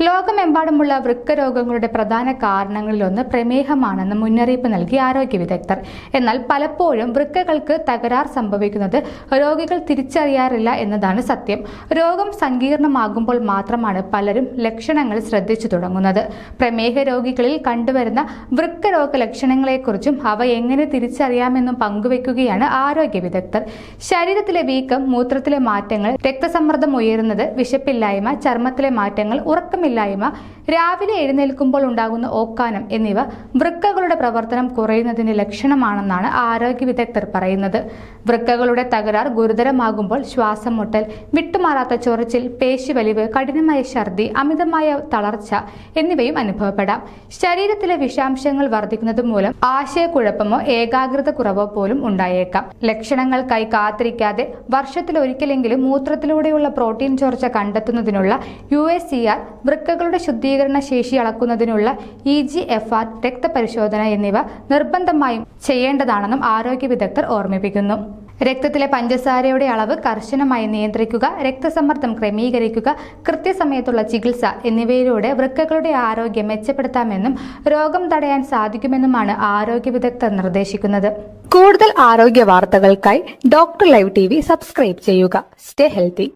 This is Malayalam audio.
ലോകമെമ്പാടുമുള്ള വൃക്ക രോഗങ്ങളുടെ പ്രധാന കാരണങ്ങളിലൊന്ന് പ്രമേഹമാണെന്ന് മുന്നറിയിപ്പ് നൽകി ആരോഗ്യ വിദഗ്ധർ. എന്നാൽ പലപ്പോഴും വൃക്കകൾക്ക് തകരാർ സംഭവിക്കുന്നത് രോഗികൾ തിരിച്ചറിയാറില്ല എന്നതാണ് സത്യം. രോഗം സങ്കീർണമാകുമ്പോൾ മാത്രമാണ് പലരും ലക്ഷണങ്ങൾ ശ്രദ്ധിച്ചു തുടങ്ങുന്നത്. പ്രമേഹ രോഗികളിൽ കണ്ടുവരുന്ന വൃക്ക രോഗ ലക്ഷണങ്ങളെക്കുറിച്ചും അവ എങ്ങനെ തിരിച്ചറിയാമെന്നും പങ്കുവയ്ക്കുകയാണ് ആരോഗ്യ വിദഗ്ധർ. ശരീരത്തിലെ വീക്കം, മൂത്രത്തിലെ മാറ്റങ്ങൾ, രക്തസമ്മർദ്ദം ഉയരുന്നത്, വിശപ്പില്ലായ്മ, ചർമ്മത്തിലെ മാറ്റങ്ങൾ, ഉറക്കമില്ലായ്മ, രാവിലെ എഴുന്നേൽക്കുമ്പോൾ ഉണ്ടാകുന്ന ഓക്കാനം എന്നിവ വൃക്കകളുടെ പ്രവർത്തനം കുറയുന്നതിന്റെ ലക്ഷണമാണെന്നാണ് ആരോഗ്യ വിദഗ്ധർ പറയുന്നത്. വൃക്കകളുടെ തകരാർ ഗുരുതരമാകുമ്പോൾ ശ്വാസം മുട്ടൽ, വിട്ടുമാറാത്ത ചൊറിച്ചിൽ, പേശിവലിവ്, കഠിനമായ ഛർദി, അമിതമായ തളർച്ച എന്നിവയും അനുഭവപ്പെടാം. ശരീരത്തിലെ വിഷാംശങ്ങൾ വർദ്ധിക്കുന്നത് മൂലം ആശയക്കുഴപ്പമോ ഏകാഗ്രത കുറവോ പോലും ഉണ്ടായേക്കാം. ലക്ഷണങ്ങൾക്കായി കാത്തിരിക്കാതെ വർഷത്തിലൊരിക്കലെങ്കിലും മൂത്രത്തിലൂടെയുള്ള പ്രോട്ടീൻ ചോർച്ച കണ്ടെത്തുന്നതിനുള്ള UACR, വൃക്കകളുടെ ശുദ്ധീകരണ ശേഷി അളക്കുന്നതിനുള്ള EGFR, രക്തപരിശോധന എന്നിവ നിർബന്ധമായും ചെയ്യേണ്ടതാണെന്നും ആരോഗ്യ വിദഗ്ധർ ഓർമ്മിപ്പിക്കുന്നു. രക്തത്തിലെ പഞ്ചസാരയുടെ അളവ് കർശനമായി നിയന്ത്രിക്കുക, രക്തസമ്മർദ്ദം ക്രമീകരിക്കുക, കൃത്യസമയത്തുള്ള ചികിത്സ എന്നിവയിലൂടെ വൃക്കകളുടെ ആരോഗ്യം മെച്ചപ്പെടുത്താമെന്നും രോഗം തടയാൻ സാധിക്കുമെന്നുമാണ് ആരോഗ്യ വിദഗ്ധർ നിർദ്ദേശിക്കുന്നത്. കൂടുതൽ ആരോഗ്യ വാർത്തകൾക്കായി ഡോക്ടർ ലൈവ് TV സബ്സ്ക്രൈബ് ചെയ്യുക. Stay healthy.